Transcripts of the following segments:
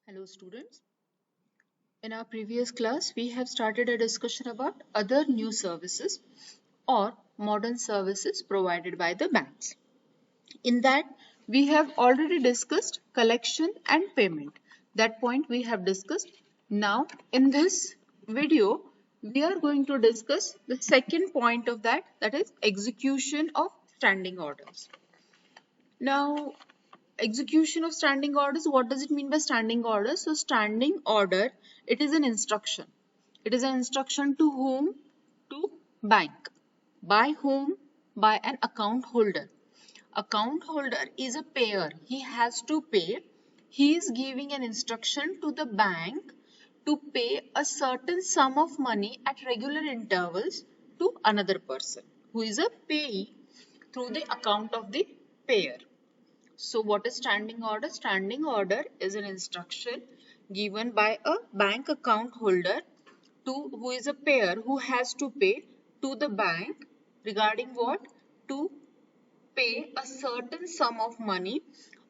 Hello students. In our previous class, we have started a discussion about other new services or modern services provided by the banks. In that, we have already discussed collection and payment. That point we have discussed. Now, in this video, we are going to discuss the second point of that is execution of standing orders. Now, execution of standing orders, what does it mean by standing orders? So standing order, it is an instruction. It is an instruction to whom? To bank. By whom? By an account holder. Account holder is a payer. He has to pay. He is giving an instruction to the bank to pay a certain sum of money at regular intervals to another person who is a payee through the account of the payer. So what is standing order? Standing order is an instruction given by a bank account holder to who is a payer who has to pay to the bank regarding what? To pay a certain sum of money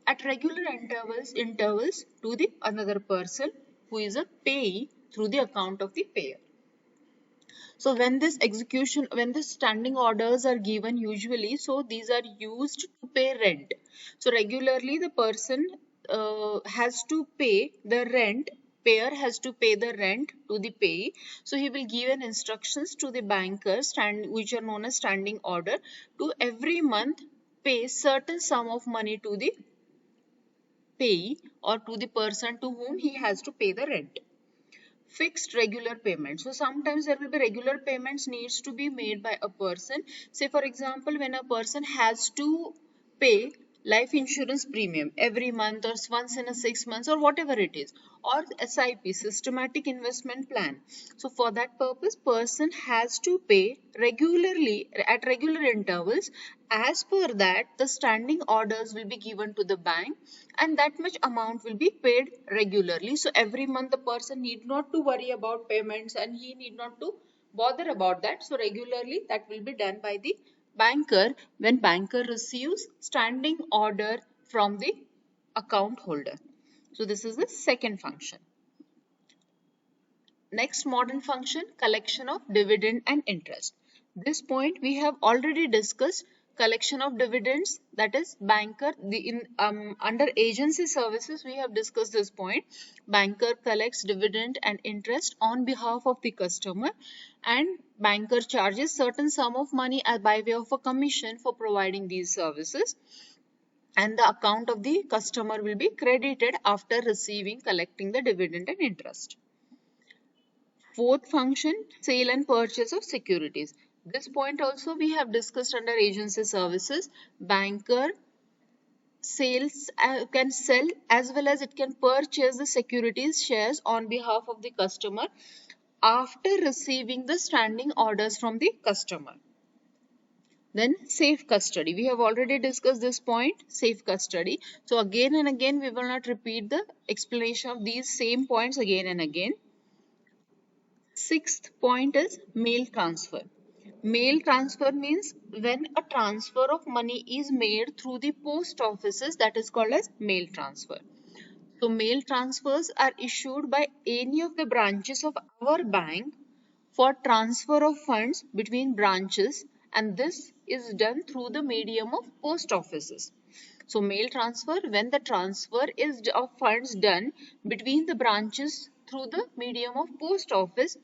at regular intervals to the another person who is a payee through the account of the payer. So when the standing orders are given usually, so these are used to pay rent. So regularly the person has to pay the rent, payer has to pay the rent to the payee. So he will give an instructions to the bankers which are known as standing order to every month pay certain sum of money to the payee or to the person to whom he has to pay the rent. Fixed regular payments. So sometimes there will be regular payments needs to be made by a person. Say for example, when a person has to pay life insurance premium every month or once in a 6 months or whatever it is, or SIP, systematic investment plan. So for that purpose, person has to pay regularly at regular intervals. As per that, the standing orders will be given to the bank and that much amount will be paid regularly. So every month the person need not to worry about payments and he need not to bother about that. So regularly that will be done by the banker when banker receives standing order from the account holder. So this is the second function. Next modern function, collection of dividend and interest. This point we have already discussed. Collection of dividends, that is banker under agency services we have discussed this point. Banker collects dividend and interest on behalf of the customer and banker charges certain sum of money by way of a commission for providing these services, and the account of the customer will be credited after collecting the dividend and interest. Fourth function, sale and purchase of securities. This point also we have discussed under agency services. Banker can sell as well as it can purchase the securities shares on behalf of the customer after receiving the standing orders from the customer. Then safe custody. We have already discussed this point, safe custody. So again and again we will not repeat the explanation of these same points again and again. Sixth point is mail transfer. Mail transfer means when a transfer of money is made through the post offices, that is called as mail transfer. So mail transfers are issued by any of the branches of our bank for transfer of funds between branches, and this is done through the medium of post offices. So mail transfer, when the transfer is of funds done between the branches through the medium of post office,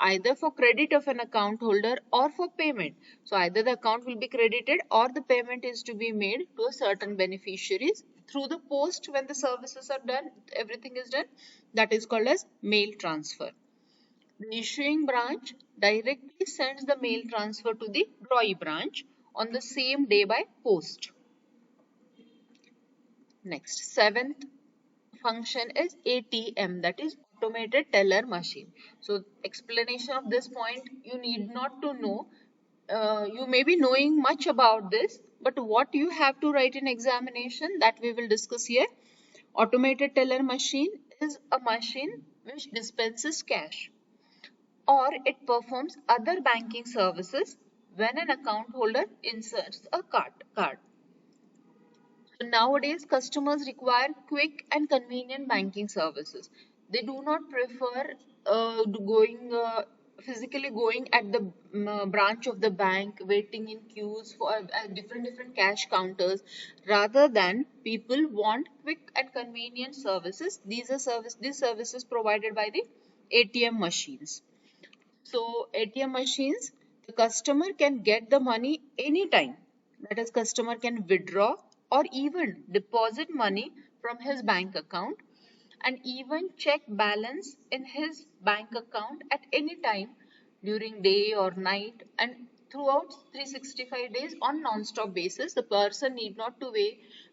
either for credit of an account holder or for payment. So either the account will be credited or the payment is to be made to a certain beneficiaries through the post. When the services are done, everything is done, that is called as mail transfer. The issuing branch directly sends the mail transfer to the drawee branch on the same day by post. Next, seventh function is ATM, that is automated teller machine. So explanation of this point you need not to know. You may be knowing much about this, but what you have to write in examination, that we will discuss here. Automated teller machine is a machine which dispenses cash or it performs other banking services when an account holder inserts a card. So nowadays, customers require quick and convenient banking services. They do not prefer physically going at the branch of the bank, waiting in queues for different cash counters. Rather than people want quick and convenient services, these services provided by the ATM machines. So ATM machines, the customer can get the money anytime. That is, customer can withdraw or even deposit money from his bank account and even check balance in his bank account at any time during day or night and throughout 365 days on non-stop basis. The person need not to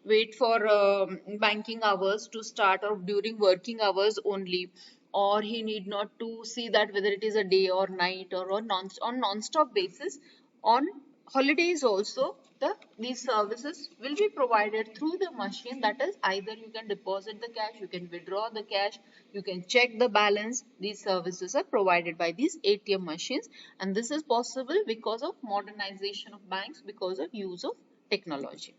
wait for banking hours to start or during working hours only, or he need not to see that whether it is a day or night or on non-stop basis. On holidays also, these services will be provided through the machine. That is, either you can deposit the cash, you can withdraw the cash, you can check the balance. These services are provided by these ATM machines, and this is possible because of modernization of banks, because of use of technology.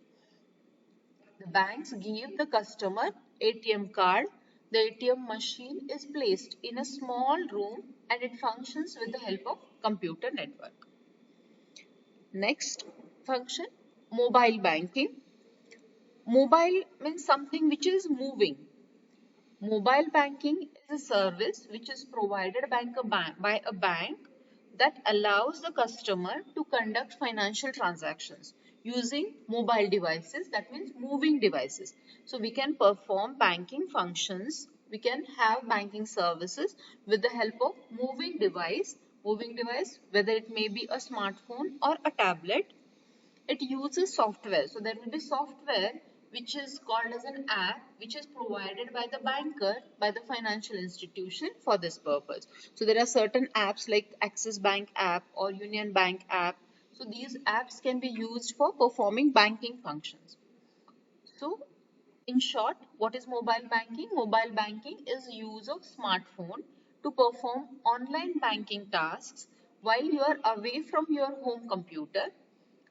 The banks give the customer ATM card. The ATM machine is placed in a small room and it functions with the help of computer network. Next function, mobile banking. Mobile means something which is moving. Mobile banking is a service which is provided by a bank that allows the customer to conduct financial transactions using mobile devices, that means moving devices. So we can perform banking functions, we can have banking services with the help of moving device, whether it may be a smartphone or a tablet. It uses software. So there will be software which is called as an app, which is provided by the banker, by the financial institution for this purpose. So there are certain apps like Axis Bank app or Union Bank app. So these apps can be used for performing banking functions. So in short, what is mobile banking? Mobile banking is use of smartphone to perform online banking tasks while you are away from your home computer,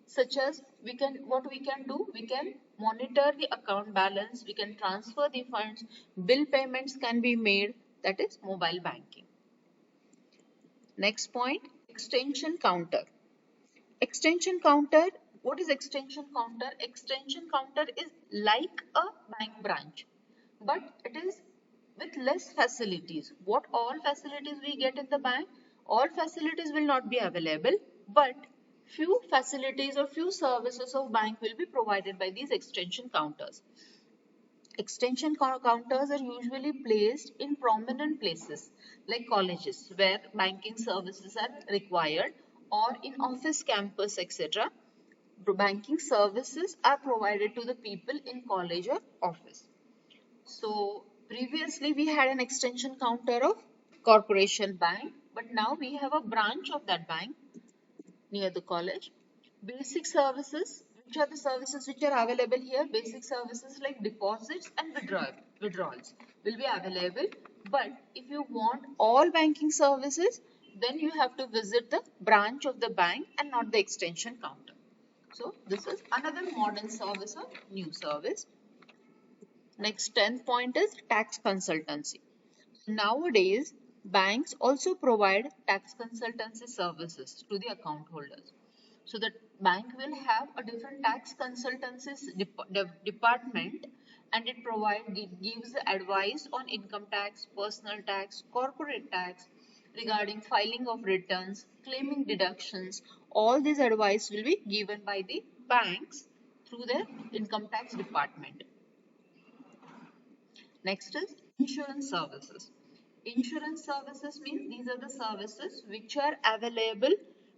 such as we can do, we can monitor the account balance, we can transfer the funds, bill payments can be made. That is mobile banking. Next point, extension counter. Extension counter, what is extension counter? Extension counter is like a bank branch, but it is with less facilities. What all facilities we get in the bank? All facilities will not be available, but few facilities or few services of bank will be provided by these extension counters. Extension counters are usually placed in prominent places like colleges where banking services are required, or in office campus, etc. Banking services are provided to the people in college or office. So previously we had an extension counter of corporation bank, but now we have a branch of that bank near the college. Basic services, which are the services which are available here? Basic services like deposits and withdrawals will be available. But if you want all banking services, then you have to visit the branch of the bank and not the extension counter. So this is another modern service or new service. Next 10th point is tax consultancy. Nowadays, banks also provide tax consultancy services to the account holders. So the bank will have a different tax consultancy department, and it gives advice on income tax, personal tax, corporate tax, regarding filing of returns, claiming deductions. All this advice will be given by the banks through their income tax department. Next is insurance services. Insurance services means these are the services which are available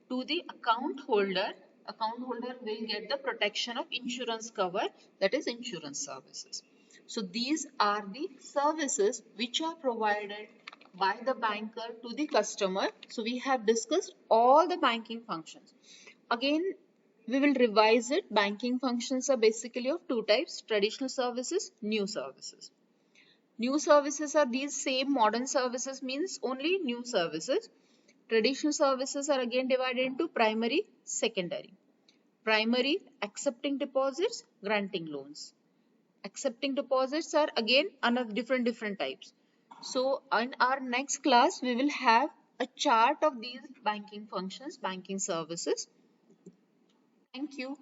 to the account holder. Account holder will get the protection of insurance cover, that is insurance services. So these are the services which are provided by the banker to the customer. So we have discussed all the banking functions. Again, we will revise it. Banking functions are basically of two types: traditional services, new services. New services are these same modern services, means only new services. Traditional services are again divided into primary, secondary. Primary, accepting deposits, granting loans. Accepting deposits are again another different types. So in our next class, we will have a chart of these banking functions, banking services. Thank you.